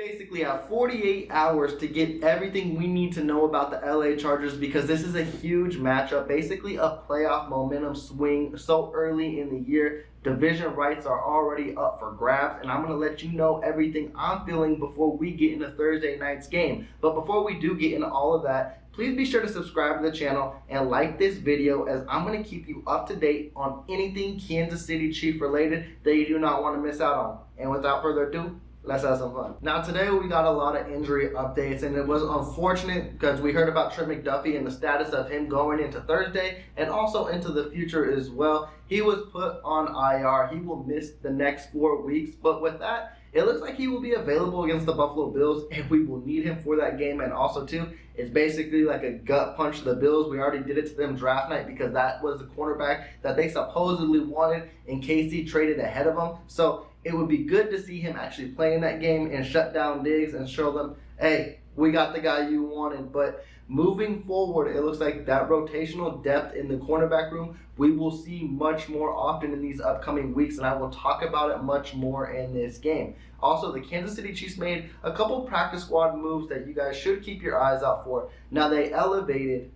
basically have 48 hours to get everything we need to know about the LA Chargers because this is a huge matchup, basically a playoff momentum swing so early in the year. Division rights are already up for grabs, and I'm going to let you know everything I'm feeling before we get into Thursday night's game. But before we do get into all of that, please be sure to subscribe to the channel and like this video, as I'm going to keep you up to date on anything Kansas City Chief related that you do not want to miss out on. And without further ado, let's have some fun. Now today we got a lot of injury updates, and it was unfortunate because we heard about Trent McDuffie and the status of him going into Thursday and also into the future as well. He was put on IR. He will miss the next 4 weeks, but with that, it looks like he will be available against the Buffalo Bills, and we will need him for that game. And also too, it's basically like a gut punch to the Bills. We already did it to them draft night because that was the cornerback that they supposedly wanted, and KC traded ahead of him. So it would be good to see him actually play in that game and shut down Diggs and show them, hey, we got the guy you wanted. But moving forward, it looks like that rotational depth in the cornerback room we will see much more often in these upcoming weeks, and I will talk about it much more in this game. Also, the Kansas City Chiefs made a couple practice squad moves that you guys should keep your eyes out for. Now they activated.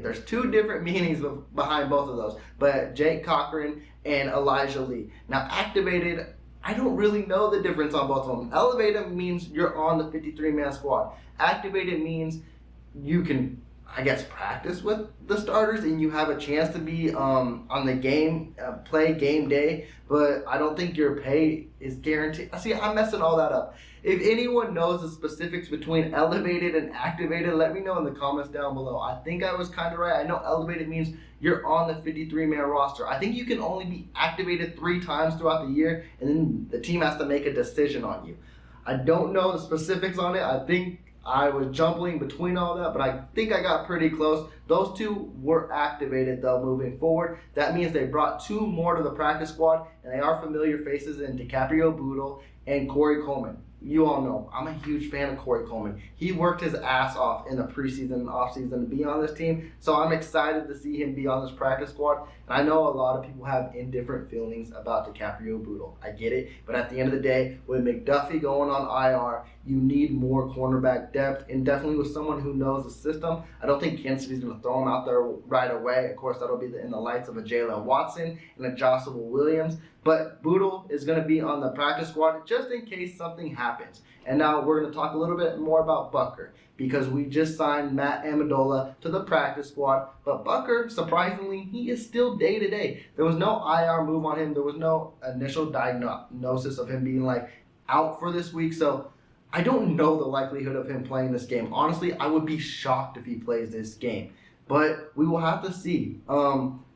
There's two different meanings behind both of those, but Jake Cochran and Elijah Lee. Now activated, I don't really know the difference on both of them. Elevated means you're on the 53-man squad. Activated means you can, I guess, practice with the starters and you have a chance to be on the game, play game day, but I don't think your pay is guaranteed. See, I'm messing all that up. If anyone knows the specifics between elevated and activated, let me know in the comments down below. I think I was kind of right. I know elevated means you're on the 53-man roster. I think you can only be activated 3 times throughout the year, and then the team has to make a decision on you. I don't know the specifics on it. I think I was jumbling between all that, but I think I got pretty close. Those two were activated, though, moving forward. That means they brought 2 more to the practice squad, and they are familiar faces in DiCaprio Bootle and Corey Coleman. You all know, I'm a huge fan of Corey Coleman. He worked his ass off in the preseason and offseason to be on this team, so I'm excited to see him be on this practice squad. And I know a lot of people have indifferent feelings about DiCaprio Bootle. I get it, but at the end of the day, with McDuffie going on IR, you need more cornerback depth, and definitely with someone who knows the system. I don't think Kansas City's going to throw him out there right away. Of course, that'll be in the lights of a Jalen Watson and a Joshua Williams. But Bootle is going to be on the practice squad just in case something happens. And now we're going to talk a little bit more about Butker, because we just signed Matt Amendola to the practice squad. But Butker, surprisingly, he is still day-to-day. There was no IR move on him. There was no initial diagnosis of him being out for this week. So I don't know the likelihood of him playing this game. Honestly, I would be shocked if he plays this game. But we will have to see.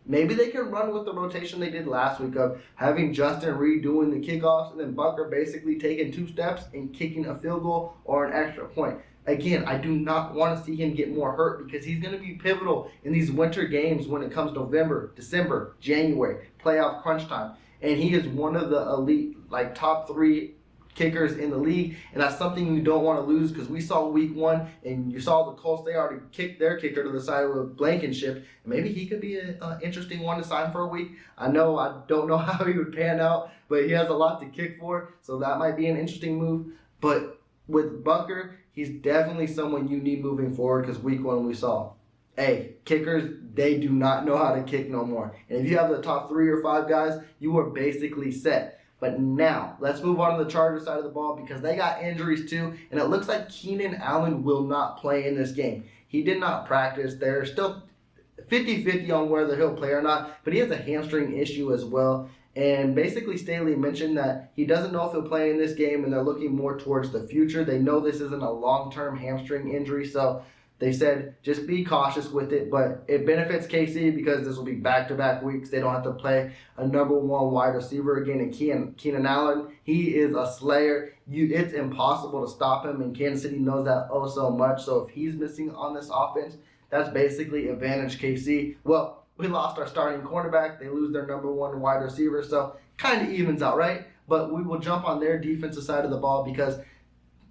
Maybe they can run with the rotation they did last week of having Justin Reed doing the kickoffs and then Butker basically taking 2 steps and kicking a field goal or an extra point. Again, I do not want to see him get more hurt because he's going to be pivotal in these winter games when it comes November, December, January, playoff crunch time. And he is one of the elite, top 3 kickers in the league, and that's something you don't want to lose, because we saw week 1 and you saw the Colts, they already kicked their kicker to the side of a Blankenship, and maybe he could be an interesting one to sign for a week. I don't know how he would pan out, but he has a lot to kick for, so that might be an interesting move. But with Butker, he's definitely someone you need moving forward, because week 1 we saw, hey, kickers, they do not know how to kick no more. And if you have the top 3 or 5 guys, you are basically set. But now, let's move on to the Chargers side of the ball, because they got injuries too, and it looks like Keenan Allen will not play in this game. He did not practice. They're still 50-50 on whether he'll play or not, but he has a hamstring issue as well. And basically, Staley mentioned that he doesn't know if he'll play in this game, and they're looking more towards the future. They know this isn't a long-term hamstring injury, so they said just be cautious with it, but it benefits KC because this will be back-to-back weeks. They don't have to play a number 1 wide receiver again. And Keenan Allen, he is a slayer. It's impossible to stop him, and Kansas City knows that oh so much. So if he's missing on this offense, that's basically advantage KC. Well, we lost our starting cornerback. They lose their number 1 wide receiver, so kind of evens out, right? But we will jump on their defensive side of the ball, because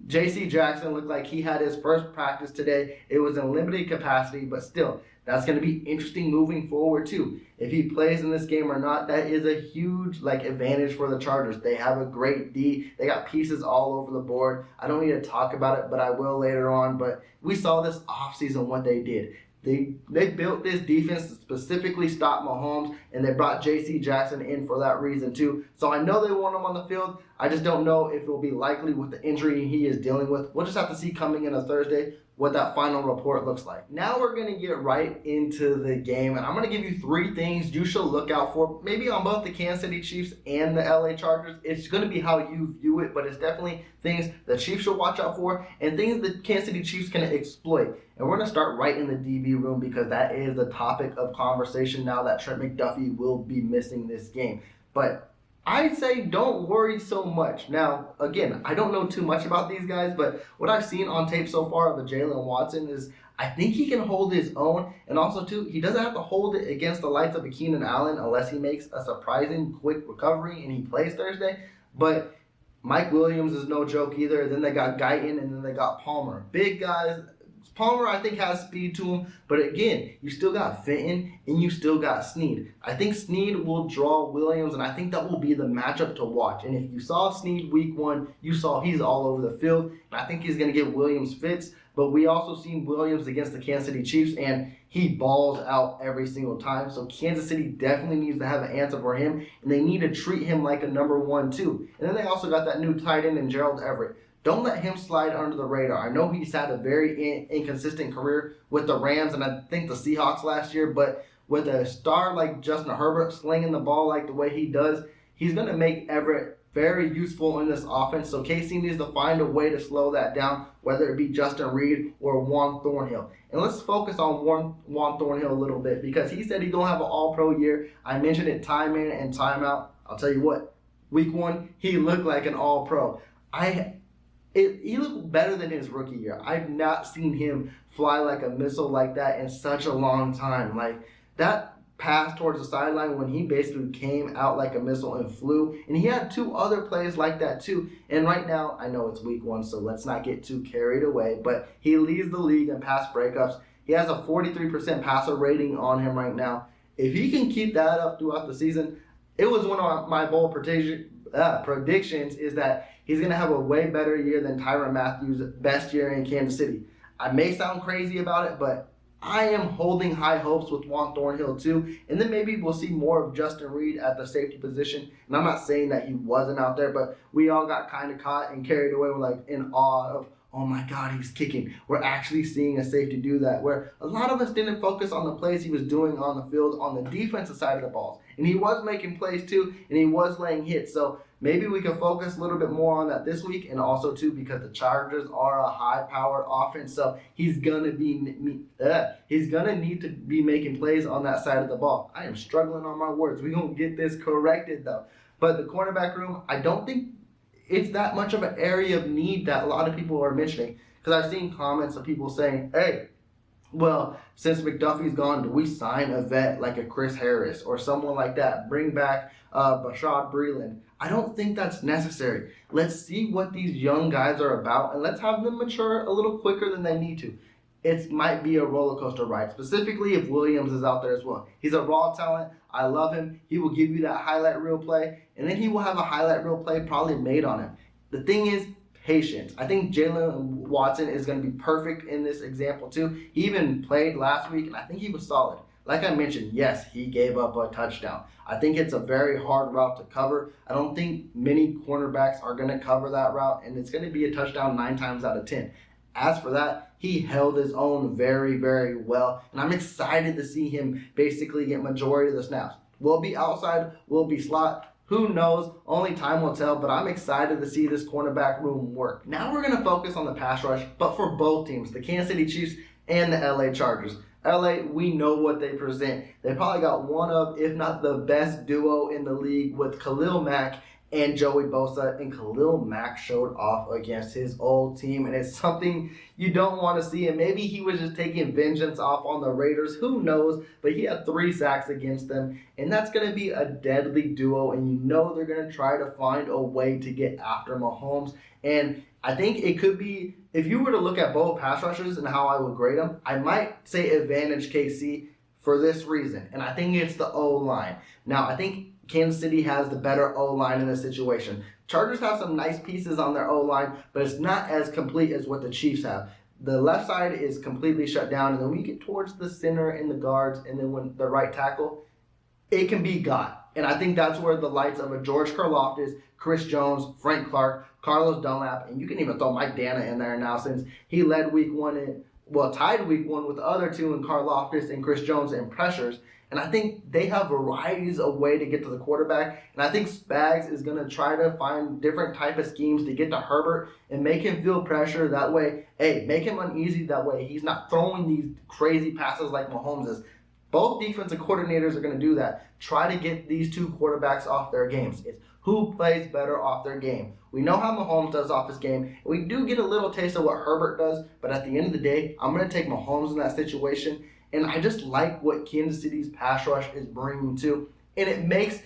J.C. Jackson looked like he had his first practice today. It was in limited capacity, but still, that's going to be interesting moving forward too. If he plays in this game or not, that is a huge advantage for the Chargers. They have a great D. They got pieces all over the board. I don't need to talk about it, but I will later on. But we saw this offseason what they did. They built this defense to specifically stop Mahomes, and they brought J.C. Jackson in for that reason too. So I know they want him on the field. I just don't know if it will be likely with the injury he is dealing with. We'll just have to see coming in a Thursday what that final report looks like. Now we're going to get right into the game, and I'm going to give you 3 things you should look out for, maybe on both the Kansas City Chiefs and the LA Chargers. It's going to be how you view it, but it's definitely things the Chiefs should watch out for and things the Kansas City Chiefs can exploit. And we're going to start right in the DB room because that is the topic of conversation now that Trent McDuffie will be missing this game. But I say don't worry so much. Now, again, I don't know too much about these guys, but what I've seen on tape so far of a Jalen Watson is I think he can hold his own. And also, too, he doesn't have to hold it against the likes of a Keenan Allen unless he makes a surprising quick recovery and he plays Thursday. But Mike Williams is no joke either. Then they got Guyton and then they got Palmer. Big guys. Palmer, I think, has speed to him. But again, you still got Fenton and you still got Snead. I think Snead will draw Williams, and I think that will be the matchup to watch. And if you saw Snead week 1, you saw he's all over the field. And I think he's going to get Williams fits. But we also seen Williams against the Kansas City Chiefs, and he balls out every single time. So Kansas City definitely needs to have an answer for him, and they need to treat him like a number 1 too. And then they also got that new tight end in Gerald Everett. Don't let him slide under the radar. I know he's had a very inconsistent career with the Rams and I think the Seahawks last year, but with a star like Justin Herbert slinging the ball like the way he does, he's going to make Everett very useful in this offense. So KC needs to find a way to slow that down, whether it be Justin Reed or Juan Thornhill. And let's focus on Juan Thornhill a little bit because he said he's going to have an all-pro year. I mentioned it time in and time out. I'll tell you what, week 1, he looked like an all-pro. He looked better than his rookie year. I've not seen him fly like a missile like that in such a long time. Like that pass towards the sideline when he basically came out like a missile and flew. And he had 2 other plays like that too. And right now, I know it's week 1, so let's not get too carried away. But he leads the league in pass breakups. He has a 43% passer rating on him right now. If he can keep that up throughout the season, it was one of my bold predictions is that he's going to have a way better year than Tyrann Mathieu's best year in Kansas City. I may sound crazy about it, but I am holding high hopes with Juan Thornhill too. And then maybe we'll see more of Justin Reed at the safety position. And I'm not saying that he wasn't out there, but we all got kind of caught and carried away with in awe of, oh my God, he's kicking. We're actually seeing a safety do that, where a lot of us didn't focus on the plays he was doing on the field on the defensive side of the balls. And he was making plays too, and he was laying hits. So maybe we can focus a little bit more on that this week, and also too because the Chargers are a high-powered offense, so he's gonna need to be making plays on that side of the ball. I am struggling on my words. We're gonna get this corrected though. But the cornerback room, I don't think it's that much of an area of need that a lot of people are mentioning. Because I've seen comments of people saying, hey, well, since McDuffie's gone, do we sign a vet like a Chris Harris or someone like that? Bring back Bashad Breeland. I don't think that's necessary. Let's see what these young guys are about, and let's have them mature a little quicker than they need to. It might be a roller coaster ride, specifically if Williams is out there as well. He's a raw talent. I love him. He will give you that highlight reel play, and then he will have a highlight reel play probably made on him. The thing is, patience. I think Jalen Watson is going to be perfect in this example too. He even played last week, and I think he was solid. Like I mentioned, yes, he gave up a touchdown. I think it's a very hard route to cover. I don't think many cornerbacks are going to cover that route, and it's going to be a touchdown 9 times out of 10. As for that, he held his own very, very well, and I'm excited to see him basically get majority of the snaps. Will be outside, will be slot, who knows? Only time will tell, but I'm excited to see this cornerback room work. Now we're going to focus on the pass rush, but for both teams, the Kansas City Chiefs and the LA Chargers. LA, we know what they present. They probably got one of, if not the best duo in the league with Khalil Mack and Joey Bosa, and Khalil Mack showed off against his old team, and it's something you don't want to see. And maybe he was just taking vengeance off on the Raiders. Who knows? But he had 3 sacks against them, and that's going to be a deadly duo, and you know they're going to try to find a way to get after Mahomes. And I think it could be, if you were to look at both pass rushers and how I would grade them, I might say advantage KC for this reason, and I think it's the O-line. Now, I think Kansas City has the better O-line in this situation. Chargers have some nice pieces on their O-line, but it's not as complete as what the Chiefs have. The left side is completely shut down, and then when you get towards the center and the guards, and then when the right tackle, it can be got. And I think that's where the lights of a George Karlaftis, Chris Jones, Frank Clark, Carlos Dunlap, and you can even throw Mike Dana in there now since he led week 1 tied week 1 with the other 2 in Karlaftis and Chris Jones in pressures. And I think they have varieties of way to get to the quarterback. And I think Spags is going to try to find different type of schemes to get to Herbert and make him feel pressure. That way, make him uneasy. That way, he's not throwing these crazy passes like Mahomes is. Both defensive coordinators are going to do that. Try to get these 2 quarterbacks off their games. It's who plays better off their game. We know how Mahomes does off his game. We do get a little taste of what Herbert does. But at the end of the day, I'm going to take Mahomes in that situation. And I just like what Kansas City's pass rush is bringing too. And it makes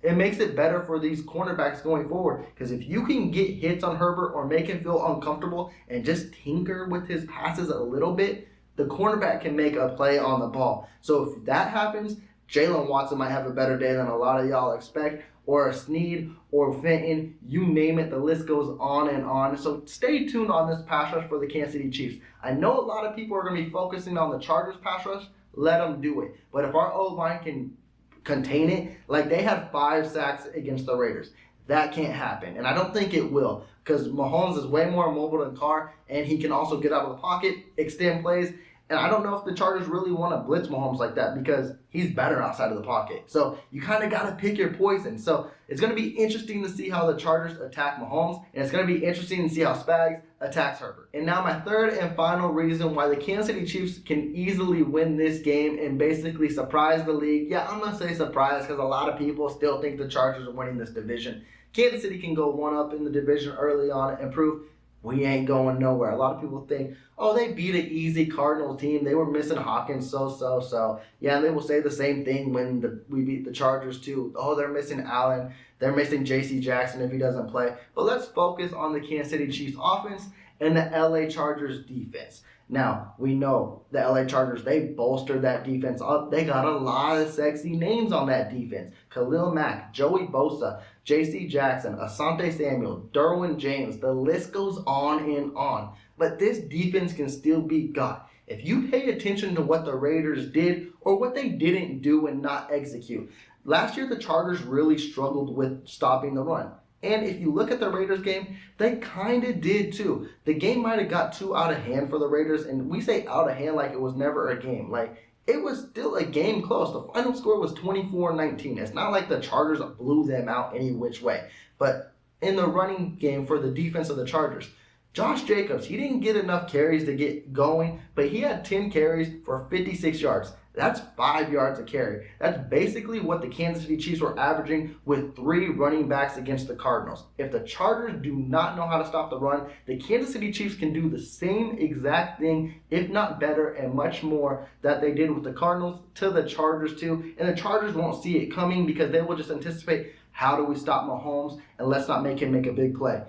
it better for these cornerbacks going forward. Because if you can get hits on Herbert or make him feel uncomfortable and just tinker with his passes a little bit, the cornerback can make a play on the ball. So if that happens, Jalen Watson might have a better day than a lot of y'all expect. Or a Snead, or Fenton, you name it, the list goes on and on. So stay tuned on this pass rush for the Kansas City Chiefs. I know a lot of people are going to be focusing on the Chargers pass rush. Let them do it. But if our O-line can contain it, like they had 5 sacks against the Raiders, that can't happen. And I don't think it will because Mahomes is way more mobile than Carr, and he can also get out of the pocket, extend plays. And I don't know if the Chargers really want to blitz Mahomes like that because he's better outside of the pocket. So you kind of got to pick your poison. So it's going to be interesting to see how the Chargers attack Mahomes. And it's going to be interesting to see how Spags attacks Herbert. And now my third and final reason why the Kansas City Chiefs can easily win this game and basically surprise the league. Yeah, I'm going to say surprise because a lot of people still think the Chargers are winning this division. Kansas City can go 1-up in the division early on and prove we ain't going nowhere. A lot of people think, oh, they beat an easy Cardinals team. They were missing Hawkins, so. Yeah, and they will say the same thing when we beat the Chargers too. Oh, they're missing Allen. They're missing J.C. Jackson if he doesn't play. But let's focus on the Kansas City Chiefs offense and the L.A. Chargers defense. Now, we know the LA Chargers, they bolstered that defense up. They got a lot of sexy names on that defense. Khalil Mack, Joey Bosa, J.C. Jackson, Asante Samuel, Derwin James. The list goes on and on. But this defense can still be got. If you pay attention to what the Raiders did or what they didn't do and not execute. Last year, the Chargers really struggled with stopping the run. And if you look at the Raiders game, they kind of did too. The game might have got too out of hand for the Raiders, and we say out of hand like it was never a game. Like, it was still a game close. The final score was 24-19. It's not like the Chargers blew them out any which way. But in the running game for the defense of the Chargers, Josh Jacobs, he didn't get enough carries to get going, but he had 10 carries for 56 yards. That's 5 yards a carry. That's basically what the Kansas City Chiefs were averaging with 3 running backs against the Cardinals. If the Chargers do not know how to stop the run, the Kansas City Chiefs can do the same exact thing, if not better and much more, that they did with the Cardinals to the Chargers too. And the Chargers won't see it coming because they will just anticipate, how do we stop Mahomes and let's not make him make a big play.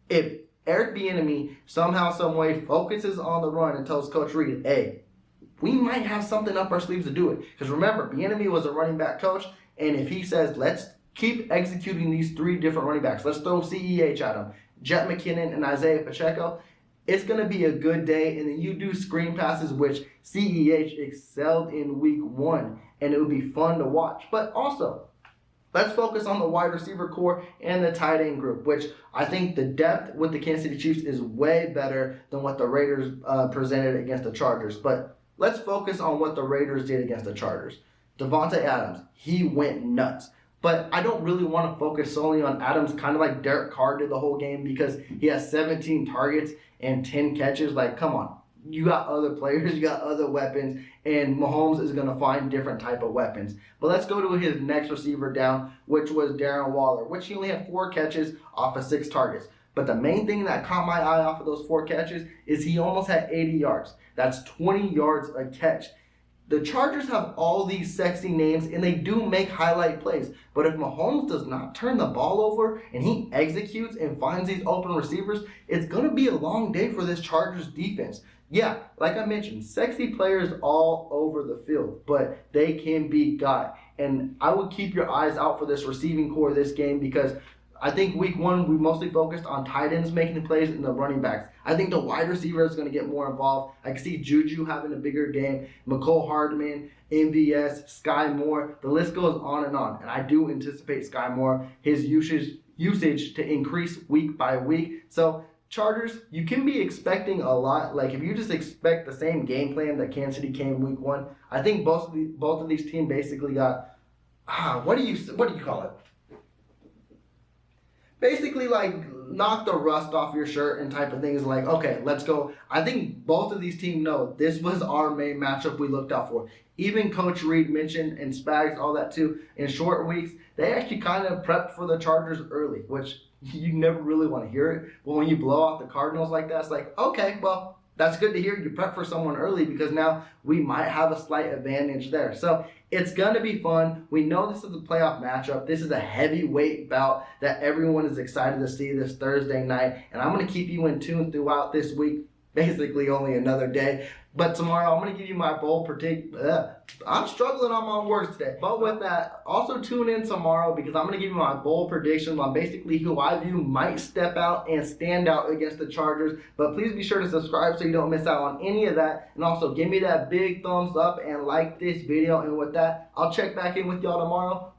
If Eric Bieniemy somehow, some way focuses on the run and tells Coach Reed, hey, we might have something up our sleeves to do it. Because remember, Bieniemy was a running back coach, and if he says, let's keep executing these 3 different running backs, let's throw CEH at them, Jet McKinnon and Isaiah Pacheco, it's going to be a good day. And then you do screen passes, which CEH excelled in week 1, and it would be fun to watch. But also, let's focus on the wide receiver core and the tight end group, which I think the depth with the Kansas City Chiefs is way better than what the Raiders presented against the Chargers. But let's focus on what the Raiders did against the Chargers. Devontae Adams, he went nuts. But I don't really want to focus solely on Adams, kind of like Derek Carr did the whole game, because he has 17 targets and 10 catches. Like, come on. you got other players, you got other weapons, and Mahomes is going to find different type of weapons. But let's go to his next receiver down, which was Darren Waller, which he only had 4 catches off of 6 targets. But the main thing that caught my eye off of those 4 catches is he almost had 80 yards. That's 20 yards a catch. The Chargers have all these sexy names, and they do make highlight plays. But if Mahomes does not turn the ball over and he executes and finds these open receivers, it's going to be a long day for this Chargers defense. Yeah, like I mentioned, sexy players all over the field, but they can be got. And I would keep your eyes out for this receiving core this game, because I think week 1 we mostly focused on tight ends making the plays and the running backs. I think the wide receiver is going to get more involved. I can see Juju having a bigger game, McCole Hardman, MVS, Sky Moore. The list goes on. And I do anticipate Sky Moore, his usage to increase week by week. So Chargers, you can be expecting a lot. Like if you just expect the same game plan that Kansas City came week 1, I think both of these teams basically got what do you call it? Basically, like, knock the rust off your shirt and type of things. Like, okay, let's go. I think both of these teams know this was our main matchup we looked out for. Even Coach Reed mentioned, and Spags, all that too, in short weeks, they actually kind of prepped for the Chargers early, which you never really want to hear it. But when you blow out the Cardinals like that, it's like, okay, well, that's good to hear. You prep for someone early, because now we might have a slight advantage there. So it's going to be fun. We know this is a playoff matchup. This is a heavyweight bout that everyone is excited to see this Thursday night. And I'm going to keep you in tune throughout this week. Basically only another day. But tomorrow I'm going to give you my bold predict. I'm struggling on my words today. But with that, also tune in tomorrow, because I'm going to give you my bold predictions on basically who I view might step out and stand out against the Chargers. But please be sure to subscribe so you don't miss out on any of that. And also give me that big thumbs up and like this video. And with that, I'll check back in with y'all tomorrow.